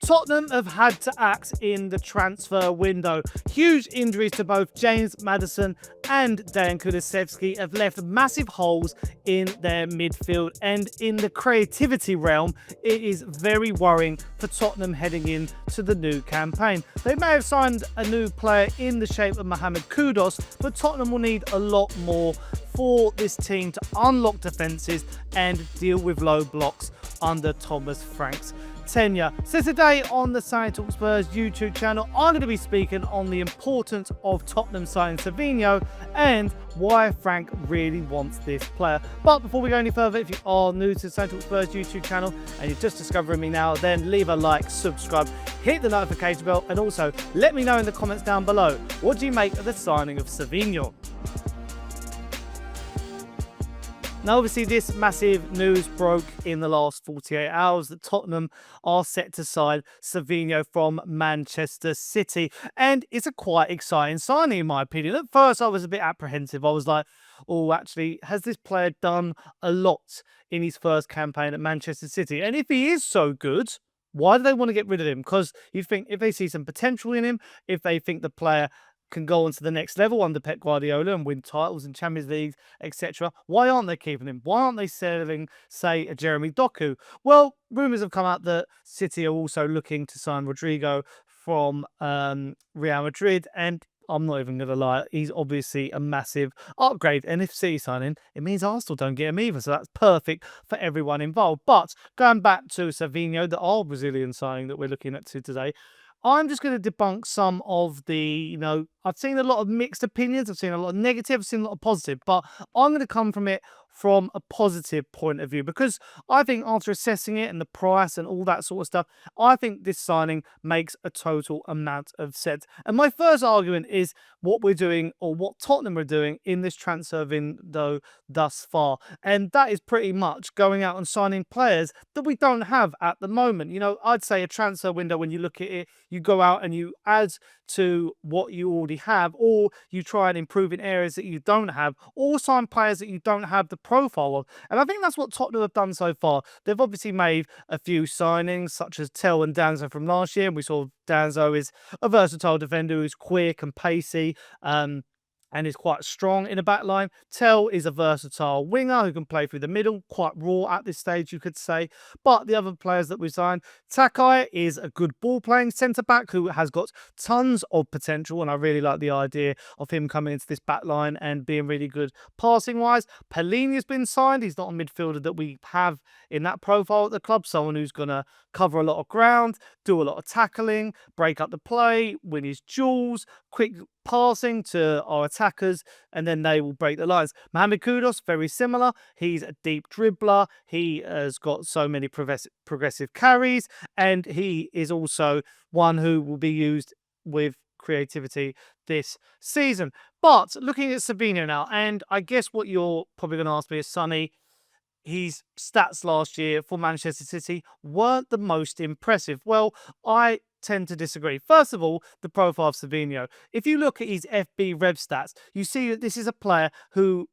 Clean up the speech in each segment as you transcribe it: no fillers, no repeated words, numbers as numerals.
Tottenham have had to act in the transfer window. Huge injuries to both James Maddison and Dejan Kulusevski have left massive holes in their midfield, and in the creativity realm, it is very worrying for Tottenham heading into the new campaign. They may have signed a new player in the shape of Mohamed Kudus, but Tottenham will need a lot more for this team to unlock defences and deal with low blocks under Thomas Frank's tenure. So today on the Saint Spurs YouTube channel, I'm going to be speaking on the importance of Tottenham signing Savinho and why Frank really wants this player. But before we go any further, if you are new to the Saint Spurs YouTube channel and you're just discovering me now, then leave a like, subscribe, hit the notification bell, and also let me know in the comments down below, what do you make of the signing of Savinho? Now, obviously, this massive news broke in the last 48 hours that Tottenham are set to sign Savinho from Manchester City. And it's a quite exciting signing, in my opinion. At first, I was a bit apprehensive. I was like, oh, actually, has this player done a lot in his first campaign at Manchester City? And if he is so good, why do they want to get rid of him? Because you think if they see some potential in him, if they think the player can go on to the next level under Pep Guardiola and win titles in Champions League, etc. Why aren't they keeping him? Why aren't they selling, say, a Jeremy Doku? Well, rumours have come out that City are also looking to sign Rodrigo from Real Madrid, and I'm not even going to lie, he's obviously a massive upgrade. And if City sign him, it means Arsenal don't get him either. So that's perfect for everyone involved. But going back to Savinho, the old Brazilian signing that we're looking at today, I'm just going to debunk some of the, I've seen a lot of mixed opinions. I've seen a lot of negative. I've seen a lot of positive. But I'm going to come from it from a positive point of view, because I think after assessing it and the price and all that sort of stuff, I think this signing makes a total amount of sense. And my first argument is what we're doing, or what Tottenham are doing in this transfer window thus far. And that is pretty much going out and signing players that we don't have at the moment. I'd say a transfer window, when you look at it, you go out and you add to what you already have, or you try and improve in areas that you don't have, or sign players that you don't have the profile of. And I think that's what Tottenham have done so far. They've obviously made a few signings, such as Tell and Danzo from last year, and we saw Danzo is a versatile defender who's quick and pacey, and is quite strong in the back line. Tell is a versatile winger who can play through the middle, quite raw at this stage, you could say. But the other players that we signed, Takai is a good ball-playing centre-back who has got tons of potential, and I really like the idea of him coming into this back line and being really good passing-wise. Pellegrini has been signed. He's not a midfielder that we have in that profile at the club, someone who's going to cover a lot of ground, do a lot of tackling, break up the play, win his duels, quick passing to our attackers, and then they will break the lines. Mohamed Kudus, very similar. He's a deep dribbler. He has got so many progressive carries, and he is also one who will be used with creativity this season. But looking at Savinho now, and I guess what you're probably going to ask me is, Sonny, his stats last year for Manchester City weren't the most impressive. Well, I tend to disagree. First of all, the profile of Savinho. If you look at his FB Rev stats, you see that this is a player who,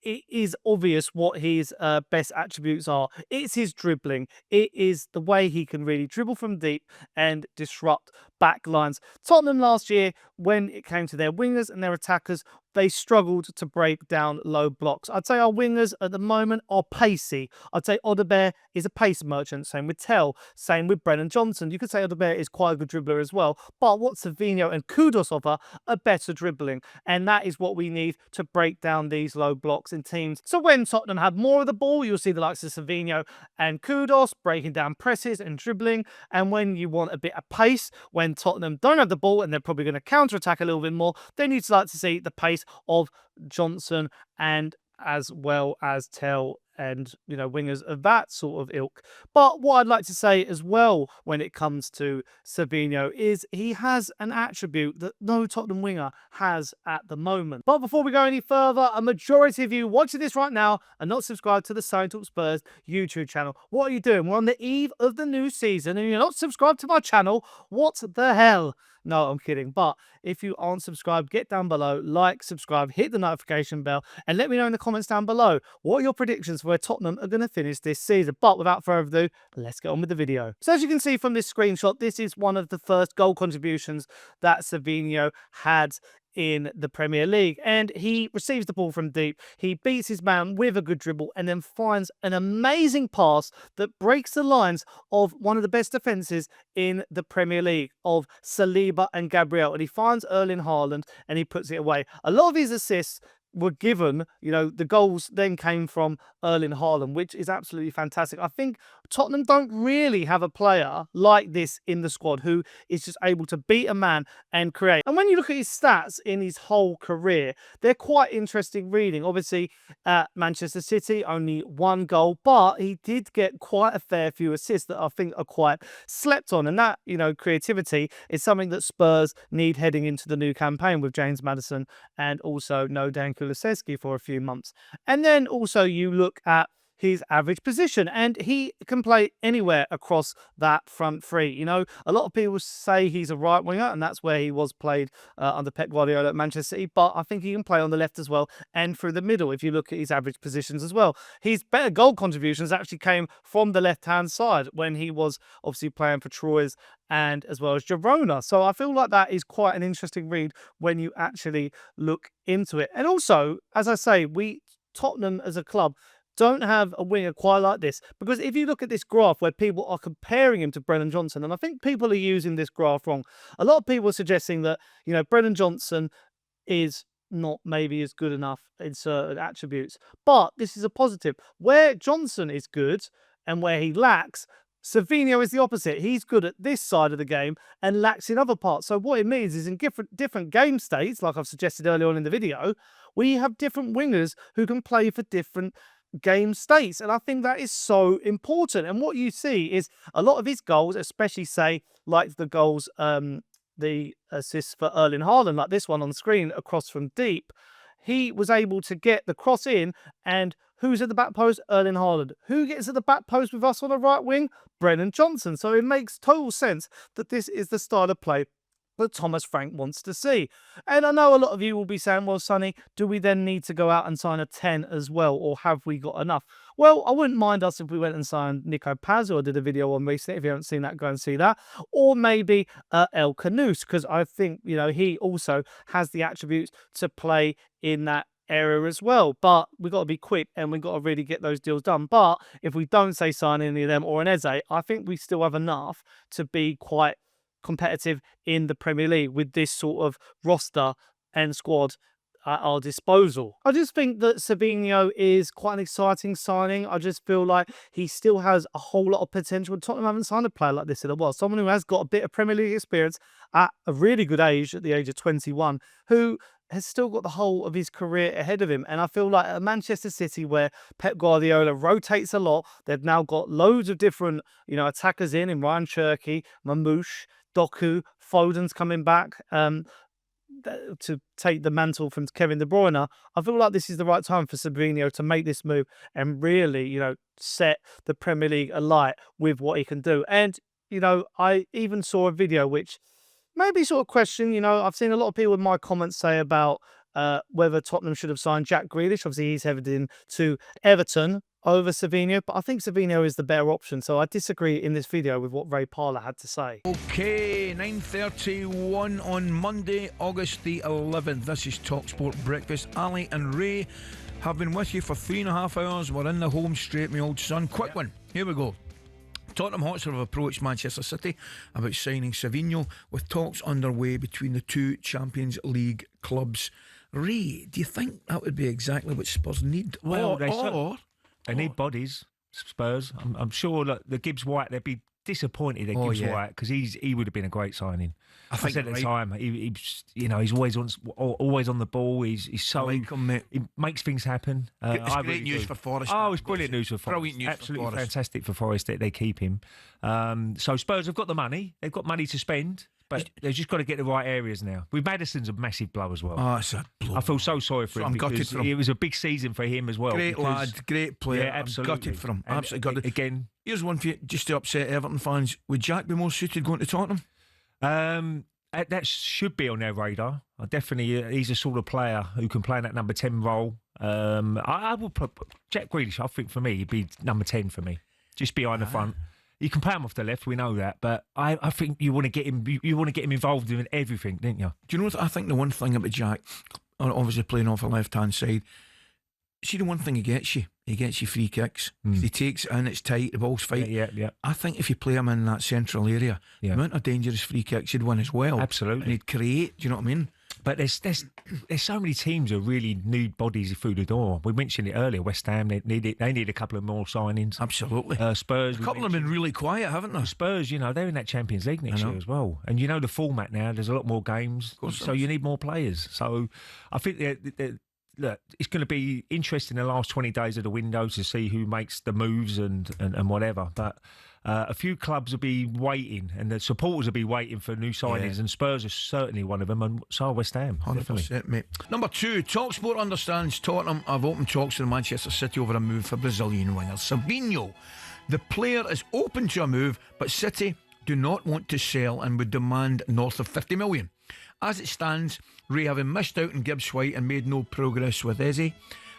it is obvious what his best attributes are. It's his dribbling. It is the way he can really dribble from deep and disrupt back lines. Tottenham last year, when it came to their wingers and their attackers, they struggled to break down low blocks. I'd say our wingers at the moment are pacey. I'd say Odegaard is a pace merchant. Same with Tell. Same with Brennan Johnson. You could say Odegaard is quite a good dribbler as well. But what Savinho and Kudus offer are better dribbling. And that is what we need to break down these low blocks in teams. So when Tottenham have more of the ball, you'll see the likes of Savinho and Kudus breaking down presses and dribbling. And when you want a bit of pace, when Tottenham don't have the ball and they're probably going to counter-attack a little bit more, then you'd like to see the pace of Johnson, and as well as Tell and wingers of that sort of ilk. But what I'd like to say as well when it comes to Savinho is he has an attribute that no Tottenham winger has at the moment. But before we go any further, a majority of you watching this right now are not subscribed to the Saint Spurs YouTube channel. What are you doing? We're on the eve of the new season and you're not subscribed to my channel. What the hell? No, I'm kidding. But if you aren't subscribed, get down below, like, subscribe, hit the notification bell, and let me know in the comments down below, what are your predictions as where Tottenham are going to finish this season. But without further ado, let's get on with the video. So as you can see from this screenshot, this is one of the first goal contributions that Savinho had in the Premier League, and he receives the ball from deep. He beats his man with a good dribble and then finds an amazing pass that breaks the lines of one of the best defences in the Premier League of Saliba and Gabriel, and he finds Erling Haaland and he puts it away. A lot of his assists were given, the goals then came from Erling Haaland, which is absolutely fantastic. I think Tottenham don't really have a player like this in the squad who is just able to beat a man and create. And when you look at his stats in his whole career, they're quite interesting reading. Obviously, at Manchester City, only 1 goal, but he did get quite a fair few assists that I think are quite slept on. And that, creativity is something that Spurs need heading into the new campaign with James Maddison and also no Dan Kulusevski for a few months. And then also you look at his average position, and he can play anywhere across that front three. A lot of people say he's a right winger, and that's where he was played under Pep Guardiola at Manchester City, but I think he can play on the left as well and through the middle if you look at his average positions as well. His better goal contributions actually came from the left-hand side when he was obviously playing for Troyes and as well as Girona. So I feel like that is quite an interesting read when you actually look into it. And also, as I say, Tottenham as a club don't have a winger quite like this, because if you look at this graph where people are comparing him to Brennan Johnson, and I think people are using this graph wrong. A lot of people are suggesting that, Brennan Johnson is not maybe as good enough in certain attributes, but this is a positive. Where Johnson is good and where he lacks, Savinho is the opposite. He's good at this side of the game and lacks in other parts. So what it means is in different game states, like I've suggested earlier on in the video, we have different wingers who can play for different game states, and I think that is so important. And what you see is a lot of his goals, especially say like the goals, the assists for Erling Haaland, like this one on the screen across from deep, he was able to get the cross in, and who's at the back post? Erling Haaland. Who gets at the back post with us on the right wing? Brennan Johnson. So it makes total sense that this is the style of play that Thomas Frank wants to see. And I know a lot of you will be saying, well, Sonny, do we then need to go out and sign a 10 as well, or have we got enough? Well, I wouldn't mind us if we went and signed Nico, who I did a video on recently. If you haven't seen that, go and see that. Or maybe El Khannouss, because I think, he also has the attributes to play in that area as well. But we've got to be quick and we've got to really get those deals done. But if we don't say sign any of them or an Eze, I think we still have enough to be quite competitive in the Premier League with this sort of roster and squad at our disposal. I just think that Savinho is quite an exciting signing. I just feel like he still has a whole lot of potential. Tottenham haven't signed a player like this in a while. Someone who has got a bit of Premier League experience at a really good age, at the age of 21, who has still got the whole of his career ahead of him. And I feel like at Manchester City, where Pep Guardiola rotates a lot, they've now got loads of different, attackers in Ryan Cherky, Mamouche, Doku, Foden's coming back to take the mantle from Kevin De Bruyne. I feel like this is the right time for Savinho to make this move and really, set the Premier League alight with what he can do. And, I even saw a video which maybe sort of question, I've seen a lot of people in my comments say about whether Tottenham should have signed Jack Grealish. Obviously, he's headed in to Everton over Savinho, but I think Savinho is the better option. So I disagree in this video with what Ray Parlour had to say. Okay, 9:31 on Monday, August the 11th. This is TalkSport Breakfast. Ali and Ray have been with you for 3.5 hours. We're in the home straight, my old son. Quick one. Here we go. Tottenham Hotspurs have approached Manchester City about signing Savinho, with talks underway between the two Champions League clubs. Ray, do you think that would be exactly what Spurs need? Well, they need bodies, Spurs. I'm sure that the Gibbs-White, they'd be disappointed at Gibbs-White, because he would have been a great signing. I think at the time, he's always on the ball. He's so he makes things happen. It's great news for Forest. Oh, it's brilliant news for Forest. Brilliant news Absolutely for Forest. Fantastic for Forest that they keep him. So Spurs have got the money. They've got money to spend. But they've just got to get the right areas now. With Maddison's a massive blow as well. Oh, it's a blow. I feel so sorry for him, because it was a big season for him as well. Great lad, great player. Yeah, absolutely. I'm gutted for him. Absolutely gutted. Again, here's one for you, just to upset Everton fans. Would Jack be more suited going to Tottenham? That should be on their radar. Definitely, he's a sort of player who can play in that number 10 role. I will put Jack Grealish. I think for me, he'd be number 10 for me, just behind the front. You can play him off the left, we know that, but I think you want to get him. You want to get him involved in everything, don't you? Do you know what I think? The one thing about Jack, obviously playing off the left-hand side, see the one thing he gets you free kicks. He takes it in, it's tight, the ball's fight. Yeah. I think if you play him in that central area, the amount of dangerous free kicks he'd win as well. Absolutely. And he'd create, do you know what I mean? But there's so many teams that really need bodies through the door. We mentioned it earlier. West Ham, they need a couple of more signings. Absolutely. Spurs. A couple have been really quiet, haven't they? Spurs, they're in that Champions League next year as well. And the format now, there's a lot more games. So you need more players. So I think look, it's going to be interesting the last 20 days of the window to see who makes the moves and whatever. But a few clubs will be waiting, and the supporters will be waiting for new signings, and Spurs are certainly one of them, and so are West Ham. 100%, mate. Number 2, TalkSport understands Tottenham have opened talks with Manchester City over a move for Brazilian winger Savinho. The player is open to a move, but City do not want to sell and would demand north of 50 million. As it stands, Ray, having missed out in Gibbs-White and made no progress with Eze,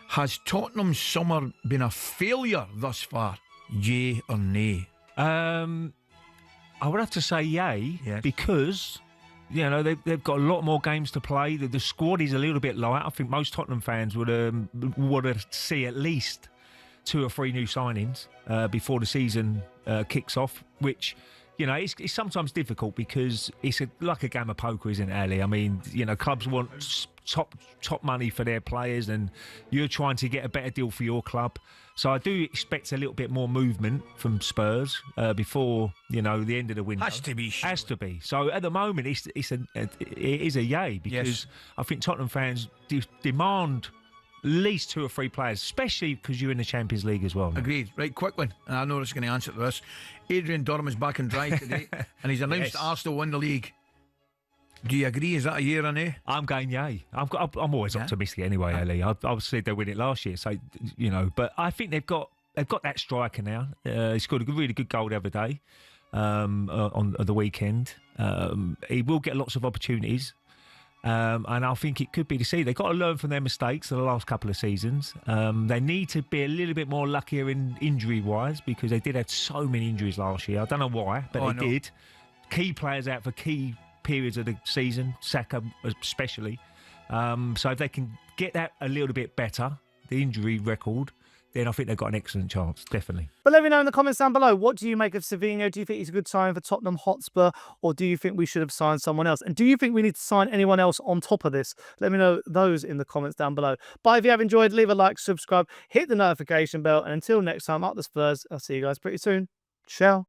has Tottenham's summer been a failure thus far? Yay or nay? I would have to say yay, because they've got a lot more games to play. The squad is a little bit light. I think most Tottenham fans would want to see at least 2 or 3 new signings before the season kicks off, which it's sometimes difficult because it's like a game of poker, isn't it, Ali? I mean, clubs want top money for their players, and you're trying to get a better deal for your club. So I do expect a little bit more movement from Spurs before the end of the window. Has to be. Sure. Has to be. So at the moment, it is a yay, because I think Tottenham fans demand at least 2 or 3 players, especially because you're in the Champions League as well now. Agreed. Right, quick one, and I know it's going to answer to this. Adrian Durham is back and dry today, and he's announced that Arsenal won the league. Do you agree? Is that a year or nay? I'm going yay. I'm always optimistic anyway, Ali. I said they win it last year, so But I think they've got that striker now. He scored a really good goal the other day on the weekend. He will get lots of opportunities. And I think it could be to see. They've got to learn from their mistakes of the last couple of seasons. They need to be a little bit more luckier in injury-wise, because they did have so many injuries last year. I don't know why, but they did. Key players out for key periods of the season, Saka especially. So if they can get that a little bit better, the injury record, then I think they've got an excellent chance, definitely. But let me know in the comments down below, what do you make of Savinho? Do you think he's a good sign for Tottenham Hotspur, or do you think we should have signed someone else? And do you think we need to sign anyone else on top of this? Let me know those in the comments down below. But if you have enjoyed, leave a like, subscribe, hit the notification bell, and until next time, up the Spurs. I'll see you guys pretty soon. Ciao.